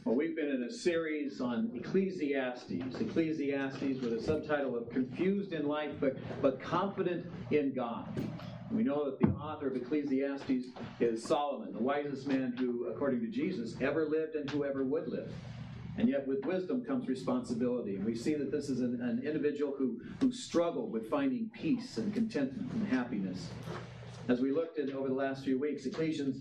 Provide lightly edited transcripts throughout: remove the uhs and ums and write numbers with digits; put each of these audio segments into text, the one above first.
Well, we've been in a series on Ecclesiastes with a subtitle of Confused in Life but Confident in God. We know that the author of Ecclesiastes is Solomon, the wisest man who, according to Jesus, ever lived and who ever would live. And yet with wisdom comes responsibility. And we see that this is an individual who struggled with finding peace and contentment and happiness. As we looked at over the last few weeks, Ecclesiastes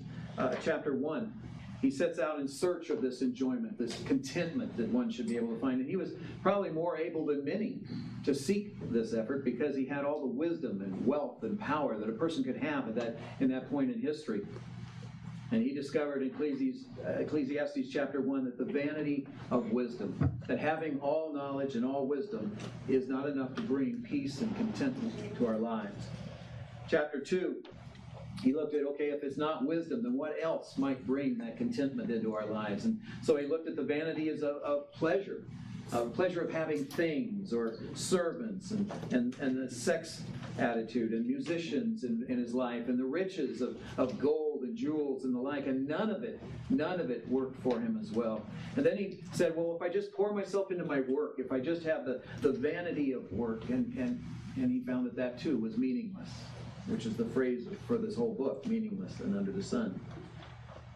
chapter 1, he sets out in search of this enjoyment, this contentment that one should be able to find. And he was probably more able than many to seek this effort because he had all the wisdom and wealth and power that a person could have in that point in history. And he discovered in Ecclesiastes chapter 1 that the vanity of wisdom, that having all knowledge and all wisdom is not enough to bring peace and contentment to our lives. Chapter 2, he looked at, okay, if it's not wisdom, then what else might bring that contentment into our lives? And so he looked at the vanity as of pleasure. Pleasure of having things or servants and the sex attitude and musicians in his life and the riches of gold and jewels and the like, and none of it worked for him as well. And then he said, well, if I just pour myself into my work, if I just have the vanity of work, and he found that too was meaningless, which is the phrase for this whole book, meaningless and under the sun.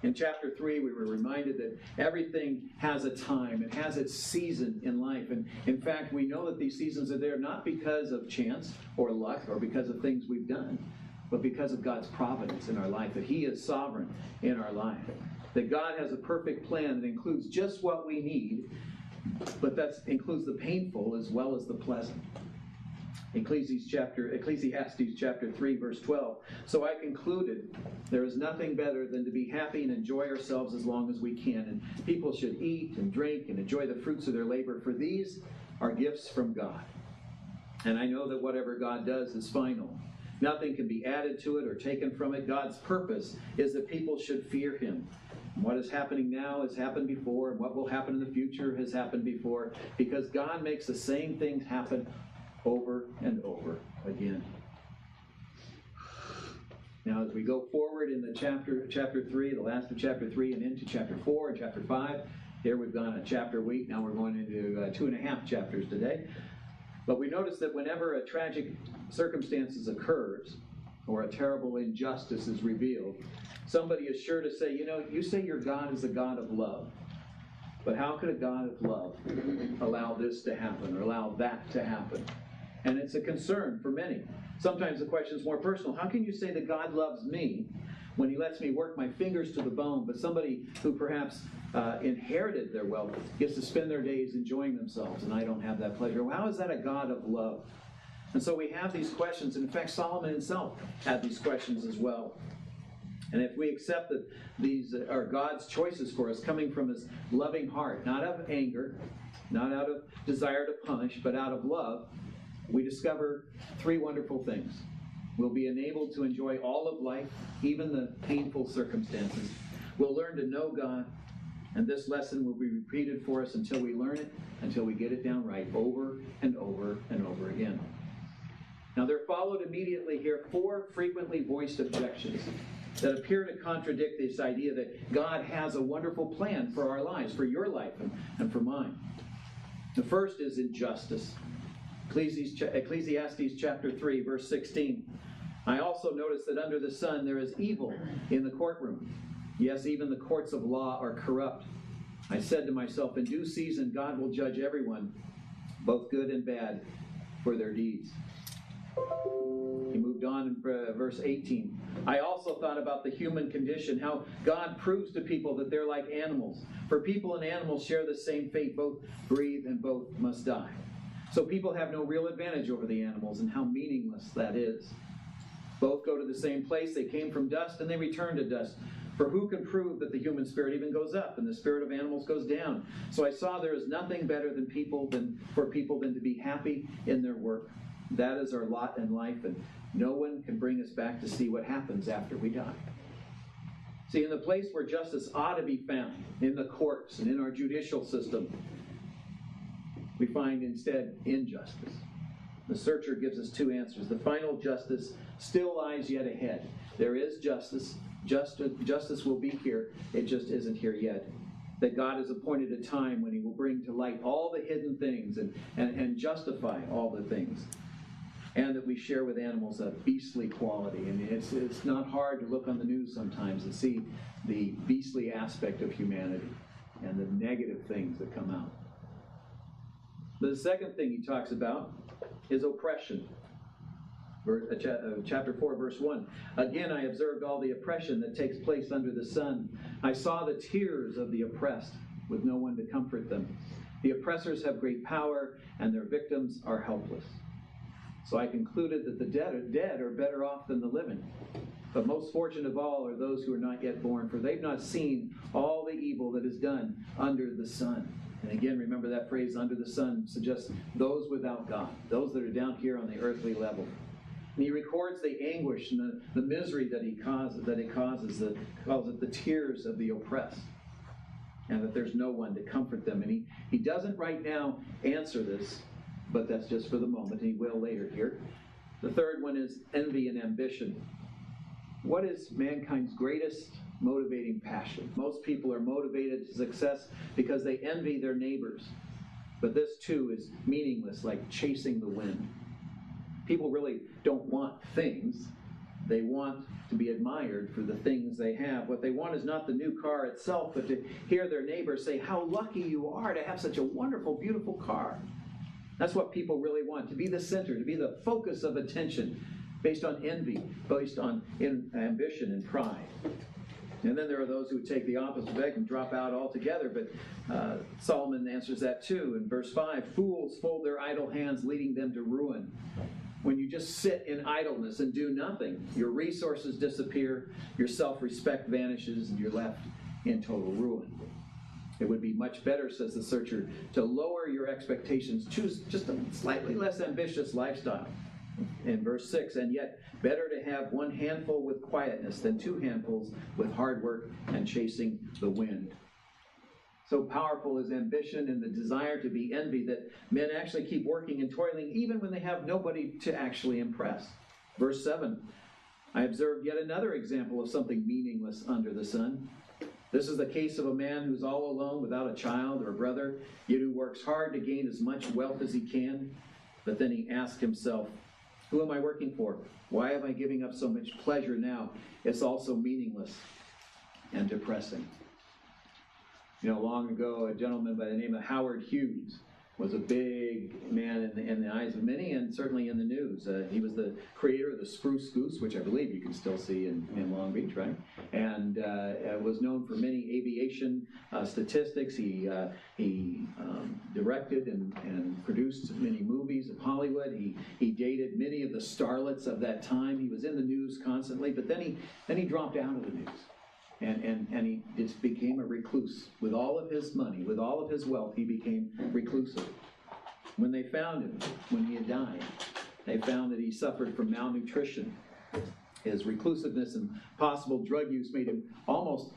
In chapter 3, we were reminded that everything has a time. It has its season in life. And in fact, we know that these seasons are there not because of chance or luck or because of things we've done, but because of God's providence in our life, that He is sovereign in our life. That God has a perfect plan that includes just what we need, but that includes the painful as well as the pleasant. Ecclesiastes chapter 3, verse 12. So I concluded, there is nothing better than to be happy and enjoy ourselves as long as we can. And people should eat and drink and enjoy the fruits of their labor, for these are gifts from God. And I know that whatever God does is final. Nothing can be added to it or taken from it. God's purpose is that people should fear Him. And what is happening now has happened before, and what will happen in the future has happened before, because God makes the same things happen over and over again. Now, as we go forward in the chapter 3, the last of chapter 3, and into chapter 4 and chapter 5, here we've gone a chapter a week. Now we're going into 2.5 chapters today. But we notice that whenever a tragic circumstance occurs, or a terrible injustice is revealed, somebody is sure to say, you say your God is a God of love. But how could a God of love allow this to happen or allow that to happen? And it's a concern for many. Sometimes the question is more personal. How can you say that God loves me when He lets me work my fingers to the bone, but somebody who perhaps inherited their wealth gets to spend their days enjoying themselves, and I don't have that pleasure? Well, how is that a God of love? And so we have these questions, and in fact, Solomon himself had these questions as well. And if we accept that these are God's choices for us, coming from His loving heart, not out of anger, not out of desire to punish, but out of love, we discover 3 wonderful things. We'll be enabled to enjoy all of life, even the painful circumstances. We'll learn to know God, and this lesson will be repeated for us until we learn it, until we get it down right, over and over and over again. Now, there followed immediately here 4 frequently voiced objections that appear to contradict this idea that God has a wonderful plan for our lives, for your life and for mine. The first is injustice. Ecclesiastes chapter 3, verse 16. I also notice that under the sun there is evil in the courtroom. Yes, even the courts of law are corrupt. I said to myself, in due season God will judge everyone, both good and bad, for their deeds. He moved on in verse 18. I also thought about the human condition, how God proves to people that they're like animals. For people and animals share the same fate, both breathe and both must die. So people have no real advantage over the animals, and how meaningless that is. Both go to the same place. They came from dust and they return to dust. For who can prove that the human spirit even goes up and the spirit of animals goes down? So I saw there is nothing better for people than to be happy in their work. That is our lot in life, and no one can bring us back to see what happens after we die. See, in the place where justice ought to be found, in the courts and in our judicial system, we find instead injustice. The searcher gives us 2 answers. The final justice still lies yet ahead. There is justice. Justice will be here. It just isn't here yet. that God has appointed a time when he will bring to light all the hidden things and justify all the things. And that we share with animals a beastly quality. And it's not hard to look on the news sometimes and see the beastly aspect of humanity and the negative things that come out. But the second thing he talks about is oppression. Chapter 4, verse 1. Again, I observed all the oppression that takes place under the sun. I saw the tears of the oppressed, with no one to comfort them. The oppressors have great power, and their victims are helpless. So I concluded that the dead are better off than the living. But most fortunate of all are those who are not yet born, for they've not seen all the evil that is done under the sun. And again, remember that phrase, under the sun, suggests those without God, those that are down here on the earthly level. And he records the anguish and the misery that it causes, calls it the tears of the oppressed, and that there's no one to comfort them. And he doesn't right now answer this, but that's just for the moment, and he will later here. The third one is envy and ambition. What is mankind's greatest motivating passion? Most people are motivated to success because they envy their neighbors. But this too is meaningless, like chasing the wind. People really don't want things. They want to be admired for the things they have. What they want is not the new car itself, but to hear their neighbors say how lucky you are to have such a wonderful, beautiful car. That's what people really want, to be the center, to be the focus of attention, based on envy, based on ambition and pride. And then there are those who would take the opposite effect and drop out altogether, but Solomon answers that too. In verse 5, fools fold their idle hands, leading them to ruin. When you just sit in idleness and do nothing, your resources disappear, your self-respect vanishes, and you're left in total ruin. It would be much better, says the searcher, to lower your expectations, choose just a slightly less ambitious lifestyle. In verse 6, and yet better to have one handful with quietness than two handfuls with hard work and chasing the wind. So powerful is ambition and the desire to be envied that men actually keep working and toiling even when they have nobody to actually impress. Verse 7, I observed yet another example of something meaningless under the sun. This is the case of a man who's all alone without a child or a brother, yet who works hard to gain as much wealth as he can. But then he asks himself, who am I working for? Why am I giving up so much pleasure now? It's also meaningless and depressing. Long ago, a gentleman by the name of Howard Hughes was a big man in the eyes of many, and certainly in the news. He was the creator of the Spruce Goose, which I believe you can still see in Long Beach, right? And was known for many aviation statistics. He directed and produced many movies of Hollywood. He dated many of the starlets of that time. He was in the news constantly, but then he dropped out of the news. And he just became a recluse. With all of his money, with all of his wealth, he became reclusive. When they found him, when he had died, they found that he suffered from malnutrition. His reclusiveness and possible drug use made him almost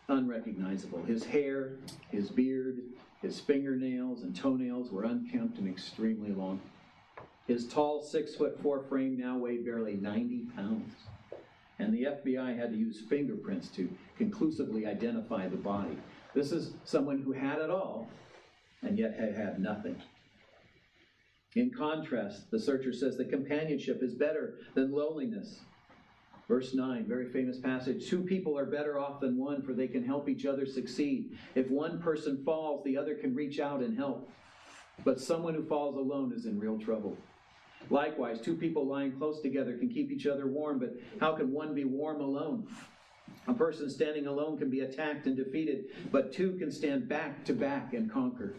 unrecognizable. His hair, his beard, his fingernails and toenails were unkempt and extremely long. His tall 6'4" frame now weighed barely 90 pounds. And the FBI had to use fingerprints to conclusively identify the body. This is someone who had it all, and yet had nothing. In contrast, the searcher says that companionship is better than loneliness. Verse 9, very famous passage, two people are better off than one, for they can help each other succeed. If one person falls, the other can reach out and help. But someone who falls alone is in real trouble. Likewise, two people lying close together can keep each other warm, but how can one be warm alone? A person standing alone can be attacked and defeated, but two can stand back to back and conquer.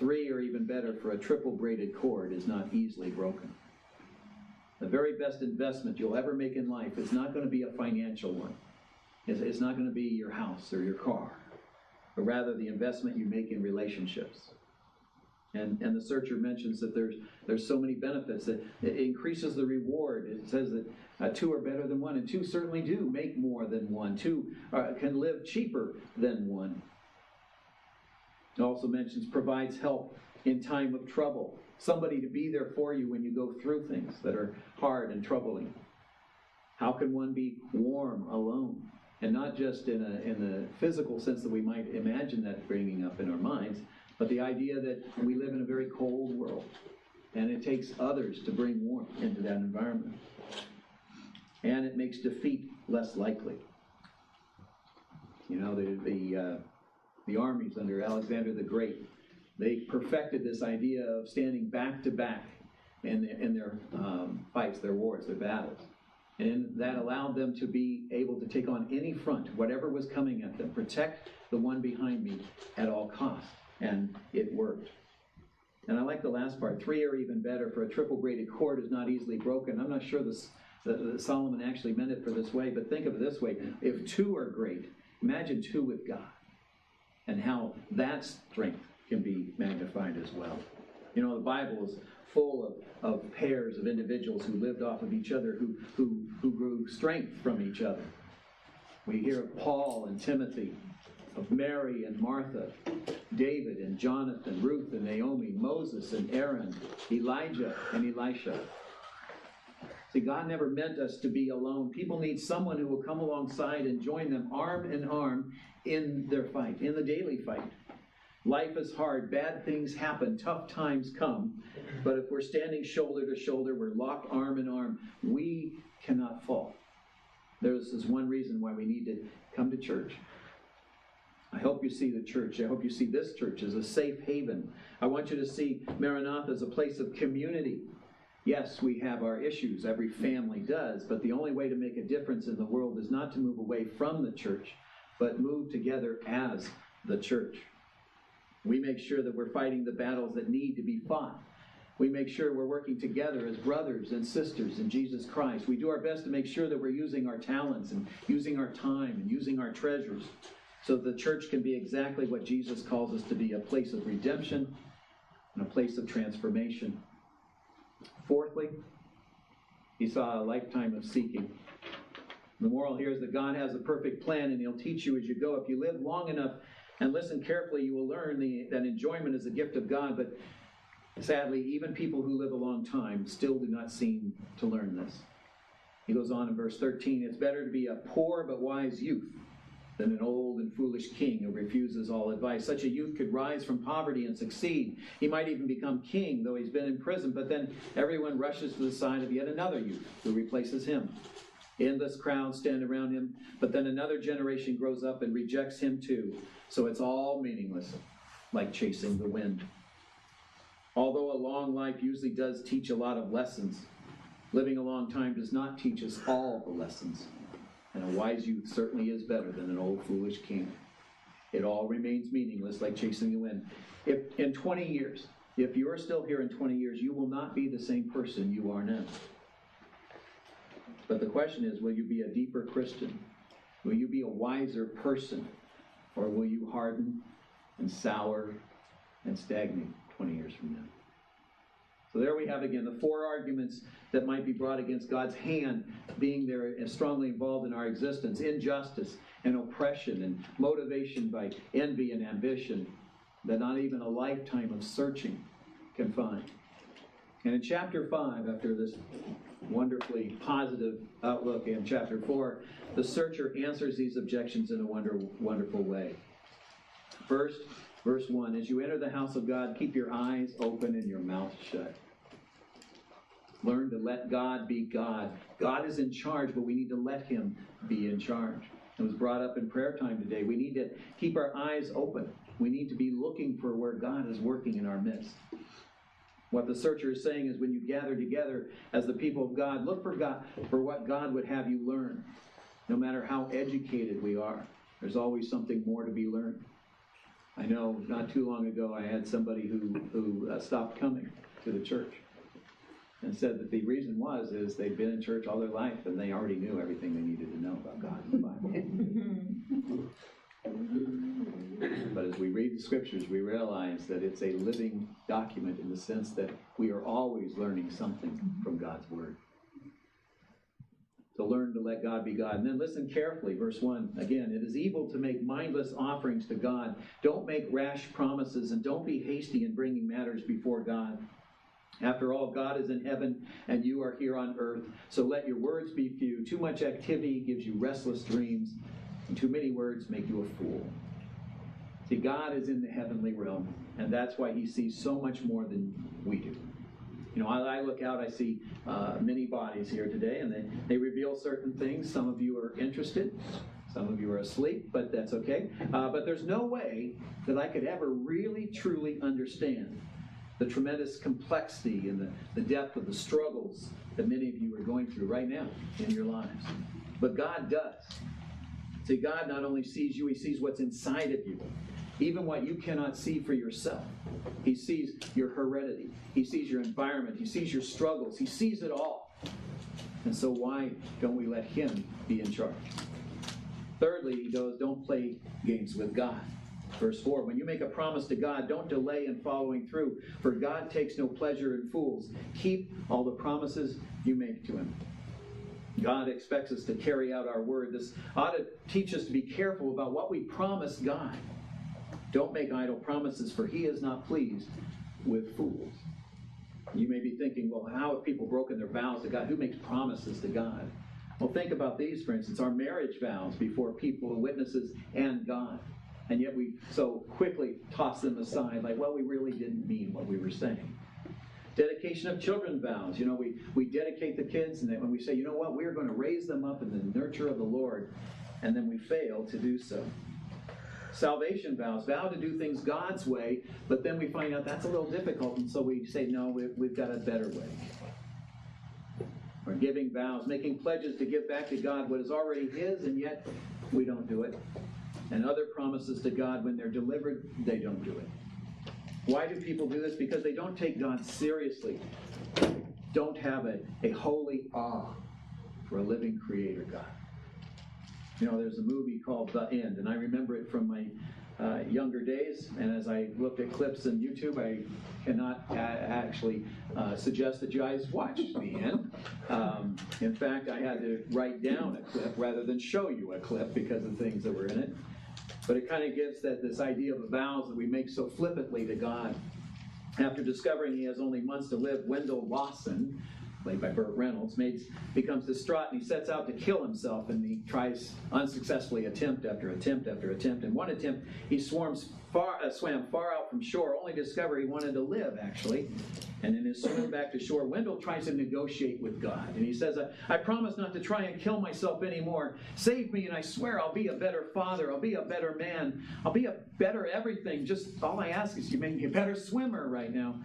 Three are even better, for a triple braided cord is not easily broken. The very best investment you'll ever make in life is not going to be a financial one. It's not going to be your house or your car, but rather the investment you make in relationships. And the searcher mentions that there's so many benefits that it increases the reward. It says that two are better than one, and two certainly do make more than one. Two can live cheaper than one. It also mentions provides help in time of trouble. Somebody to be there for you when you go through things that are hard and troubling. How can one be warm alone? And not just in the physical sense that we might imagine that bringing up in our minds, but the idea that we live in a very cold world, and it takes others to bring warmth into that environment. And it makes defeat less likely. You know, the armies under Alexander the Great, they perfected this idea of standing back to back in their fights, their wars, their battles. And that allowed them to be able to take on any front, whatever was coming at them, protect the one behind me at all costs. And it worked. And I like the last part, 3 are even better, for a triple braided cord is not easily broken. I'm not sure that Solomon actually meant it for this way, but think of it this way. If 2 are great, imagine 2 with God, and how that strength can be magnified as well. You know, the Bible is full of pairs of individuals who lived off of each other, who grew strength from each other. We hear of Paul and Timothy, of Mary and Martha, David and Jonathan, Ruth and Naomi, Moses and Aaron, Elijah and Elisha. See, God never meant us to be alone. People need someone who will come alongside and join them arm in arm in their fight, in the daily fight. Life is hard. Bad things happen. Tough times come. But if we're standing shoulder to shoulder, we're locked arm in arm, we cannot fall. There's this one reason why we need to come to church. I hope you see the church. I hope you see this church as a safe haven. I want you to see Maranatha as a place of community. Yes, we have our issues. Every family does. But the only way to make a difference in the world is not to move away from the church, but move together as the church. We make sure that we're fighting the battles that need to be fought. We make sure we're working together as brothers and sisters in Jesus Christ. We do our best to make sure that we're using our talents and using our time and using our treasures so that the church can be exactly what Jesus calls us to be, a place of redemption and a place of transformation. Fourthly, he saw a lifetime of seeking. The moral here is that God has a perfect plan, and he'll teach you as you go. If you live long enough and listen carefully, you will learn that enjoyment is a gift of God. But sadly, even people who live a long time still do not seem to learn this. He goes on in verse 13, it's better to be a poor but wise youth than an old and foolish king who refuses all advice. Such a youth could rise from poverty and succeed. He might even become king, though he's been in prison, but then everyone rushes to the side of yet another youth who replaces him. Endless crowds stand around him, but then another generation grows up and rejects him too. So it's all meaningless, like chasing the wind. Although a long life usually does teach a lot of lessons, living a long time does not teach us all the lessons. And a wise youth certainly is better than an old foolish king. It all remains meaningless, like chasing the wind. If in 20 years, if you're still here in 20 years, you will not be the same person you are now. But the question is, will you be a deeper Christian? Will you be a wiser person? Or will you harden and sour and stagnate 20 years from now? So there we have again the 4 arguments that might be brought against God's hand being there and strongly involved in our existence. Injustice and oppression and motivation by envy and ambition that not even a lifetime of searching can find. And in chapter 5, after this wonderfully positive outlook in chapter 4, the searcher answers these objections in a wonderful way. First, verse 1, as you enter the house of God, keep your eyes open and your mouth shut. Learn to let God be God. God is in charge, but we need to let him be in charge. It was brought up in prayer time today. We need to keep our eyes open. We need to be looking for where God is working in our midst. What the searcher is saying is when you gather together as the people of God, look for God, for what God would have you learn. No matter how educated we are, there's always something more to be learned. I know not too long ago I had somebody who stopped coming to the church and said that the reason is they'd been in church all their life and they already knew everything they needed to know about God and the Bible. But as we read the scriptures, we realize that it's a living document in the sense that we are always learning something from God's Word. To learn to let God be God. And then listen carefully, verse 1. Again, it is evil to make mindless offerings to God. Don't make rash promises and don't be hasty in bringing matters before God. After all, God is in heaven and you are here on earth. So let your words be few. Too much activity gives you restless dreams. and too many words make you a fool. See, God is in the heavenly realm, and that's why he sees so much more than we do. You know, I look out, I see many bodies here today, and they reveal certain things. Some of you are interested. Some of you are asleep, but that's okay. But there's no way that I could ever really, truly understand the tremendous complexity and the depth of the struggles that many of you are going through right now in your lives. But God does. See, God not only sees you, he sees what's inside of you. Even what you cannot see for yourself. He sees your heredity. He sees your environment. He sees your struggles. He sees it all. And so why don't we let him be in charge? Thirdly, he goes, don't play games with God. Verse 4, when you make a promise to God, don't delay in following through, for God takes no pleasure in fools. Keep all the promises you make to him. God expects us to carry out our word. This ought to teach us to be careful about what we promise God. Don't make idle promises, for he is not pleased with fools. You may be thinking, well, how have people broken their vows to God? Who makes promises to God? Well, think about these, for instance, our marriage vows before people, witnesses, and God. And yet we so quickly toss them aside, like, well, we really didn't mean what we were saying. Dedication of children vows. You know, we dedicate the kids, and then when we say, you know what, we're going to raise them up in the nurture of the Lord, and then we fail to do so. Salvation vows, vow to do things God's way, but then we find out that's a little difficult, and so we say, no, we've got a better way. Or giving vows, making pledges to give back to God what is already his, and yet we don't do it. And other promises to God, when they're delivered, they don't do it. Why do people do this? Because they don't take God seriously. Don't have a holy awe for a living creator God. You know, there's a movie called The End, and I remember it from my younger days, and as I looked at clips on YouTube, I cannot actually suggest that you guys watch The End. In fact, I had to write down a clip rather than show you a clip because of things that were in it. But it kind of gives this idea of the vows that we make so flippantly to God. After discovering he has only months to live, Wendell Lawson, played by Burt Reynolds, becomes distraught, and he sets out to kill himself, and he tries unsuccessfully attempt after attempt after attempt. In one attempt, he swam far out from shore, only to discover he wanted to live, actually. And in his swim back to shore, Wendell tries to negotiate with God. And he says, I promise not to try and kill myself anymore. Save me, and I swear I'll be a better father. I'll be a better man. I'll be a better everything. Just all I ask is you make me a better swimmer right now.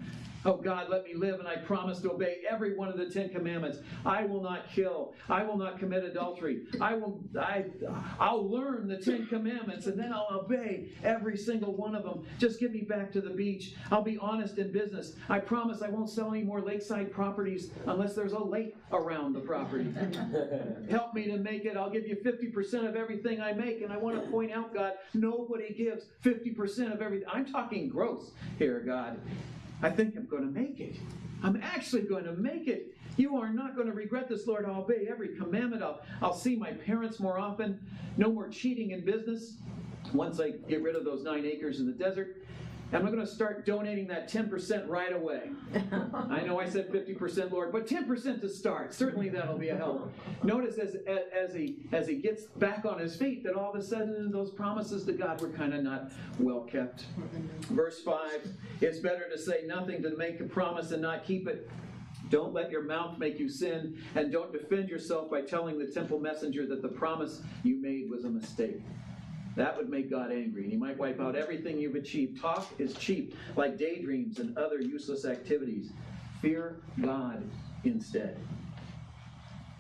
Oh God, let me live, and I promise to obey every one of the 10 commandments. I will not kill. I will not commit adultery. I'll learn the 10 commandments, and then I'll obey every single one of them. Just get me back to the beach. I'll be honest in business. I promise I won't sell any more lakeside properties unless there's a lake around the property. Help me to make it. I'll give you 50% of everything I make, and I want to point out, God, nobody gives 50% of everything. I'm talking gross here, God. I think I'm going to make it. I'm actually going to make it. You are not going to regret this, Lord. I'll obey every commandment. I'll see my parents more often. No more cheating in business. Once I get rid of those 9 acres in the desert, and I'm going to start donating that 10% right away. I know I said 50%, Lord, but 10% to start. Certainly that'll be a help. Notice as he gets back on his feet that all of a sudden those promises to God were kind of not well kept. Verse 5, it's better to say nothing than make a promise and not keep it. Don't let your mouth make you sin, and don't defend yourself by telling the temple messenger that the promise you made was a mistake. That would make God angry, and he might wipe out everything you've achieved. Talk is cheap, like daydreams and other useless activities. Fear God instead.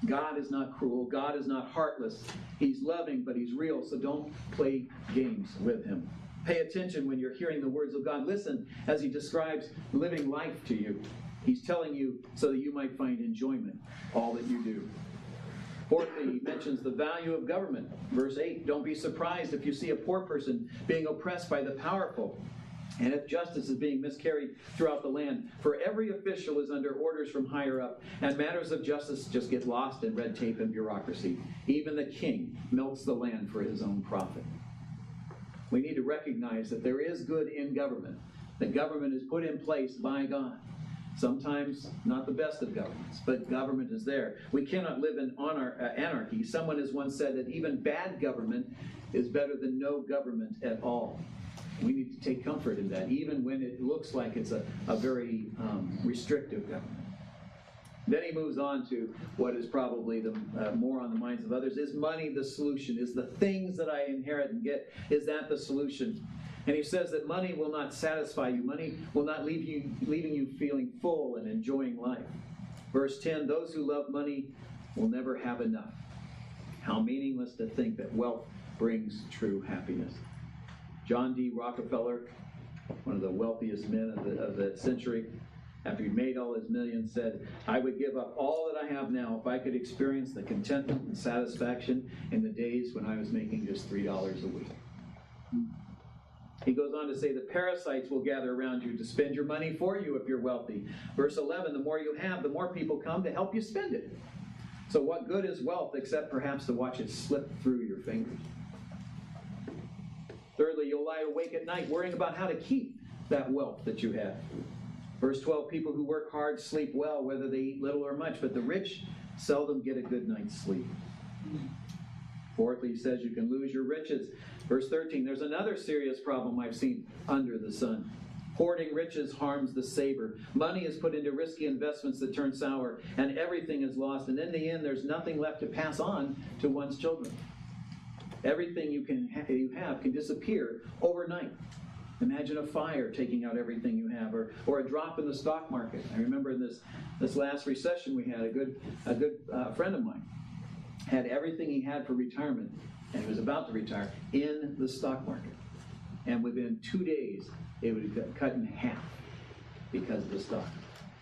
God is not cruel. God is not heartless. He's loving, but he's real, so don't play games with him. Pay attention when you're hearing the words of God. Listen as he describes living life to you. He's telling you so that you might find enjoyment all that you do. Fourthly, he mentions the value of government. Verse 8, don't be surprised if you see a poor person being oppressed by the powerful, and if justice is being miscarried throughout the land. For every official is under orders from higher up, and matters of justice just get lost in red tape and bureaucracy. Even the king milks the land for his own profit. We need to recognize that there is good in government. The government is put in place by God. Sometimes not the best of governments, but government is there. We cannot live in anarchy. Someone has once said that even bad government is better than no government at all. We need to take comfort in that, even when it looks like it's a very restrictive government. Then he moves on to what is probably the more on the minds of others. Is money the solution? Is the things that I inherit and get, is that the solution? And he says that money will not satisfy you. Money will not leaving you feeling full and enjoying life. Verse 10, those who love money will never have enough. How meaningless to think that wealth brings true happiness. John D. Rockefeller, one of the wealthiest men of the century, after he made all his millions, said, I would give up all that I have now if I could experience the contentment and satisfaction in the days when I was making just $3 a week. He goes on to say, the parasites will gather around you to spend your money for you if you're wealthy. Verse 11, the more you have, the more people come to help you spend it. So what good is wealth except perhaps to watch it slip through your fingers? Thirdly, you'll lie awake at night worrying about how to keep that wealth that you have. Verse 12, people who work hard sleep well, whether they eat little or much, but the rich seldom get a good night's sleep. Fourthly, he says you can lose your riches. Verse 13, there's another serious problem I've seen under the sun. Hoarding riches harms the saver. Money is put into risky investments that turn sour, and everything is lost. And in the end, there's nothing left to pass on to one's children. Everything you have can disappear overnight. Imagine a fire taking out everything you have, or a drop in the stock market. I remember in this last recession we had, a good friend of mine had everything he had for retirement, and he was about to retire, in the stock market. And within 2 days, it would get cut in half because of the stock.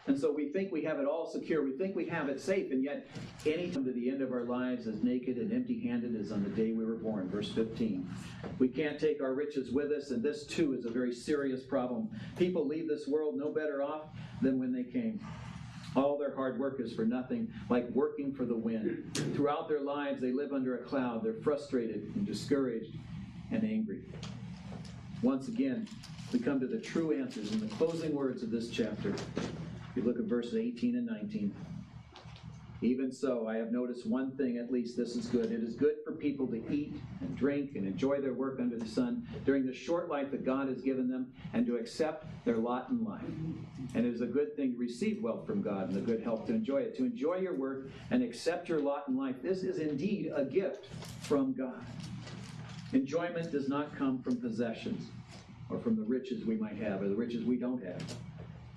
And so we think we have it all secure. We think we have it safe, and yet any time to the end of our lives as naked and empty-handed as on the day we were born. Verse 15. We can't take our riches with us, and this too is a very serious problem. People leave this world no better off than when they came. All their hard work is for nothing, like working for the wind. Throughout their lives, they live under a cloud. They're frustrated and discouraged and angry. Once again, we come to the true answers in the closing words of this chapter. If you look at verses 18 and 19. Even so, I have noticed one thing, at least this is good. It is good for people to eat and drink and enjoy their work under the sun during the short life that God has given them, and to accept their lot in life. And it is a good thing to receive wealth from God and the good health to enjoy it. To enjoy your work and accept your lot in life, this is indeed a gift from God. Enjoyment does not come from possessions or from the riches we might have or the riches we don't have.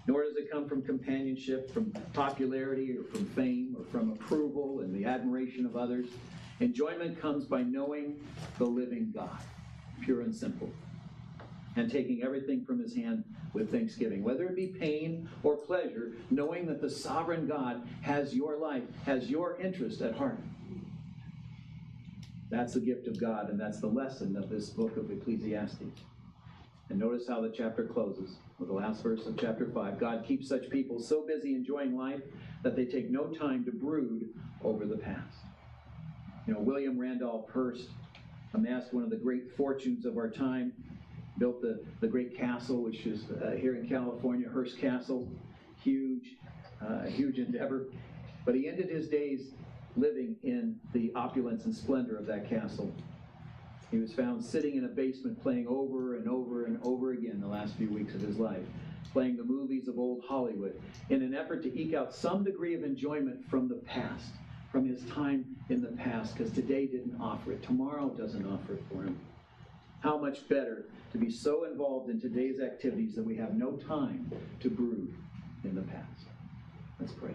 Nor does it come from companionship, from popularity, or from fame, or from approval and the admiration of others. Enjoyment comes by knowing the living God, pure and simple, and taking everything from his hand with thanksgiving. Whether it be pain or pleasure, knowing that the sovereign God has your life, has your interest at heart. That's the gift of God, and that's the lesson of this book of Ecclesiastes. And notice how the chapter closes with the last verse of chapter 5. God keeps such people so busy enjoying life that they take no time to brood over the past. You know, William Randolph Hearst amassed one of the great fortunes of our time, built the great castle, which is here in California, Hearst Castle. Huge endeavor. But he ended his days living in the opulence and splendor of that castle. He was found sitting in a basement playing over and over and over again the last few weeks of his life, playing the movies of old Hollywood in an effort to eke out some degree of enjoyment from the past, from his time in the past, because today didn't offer it. Tomorrow doesn't offer it for him. How much better to be so involved in today's activities that we have no time to brood in the past. Let's pray.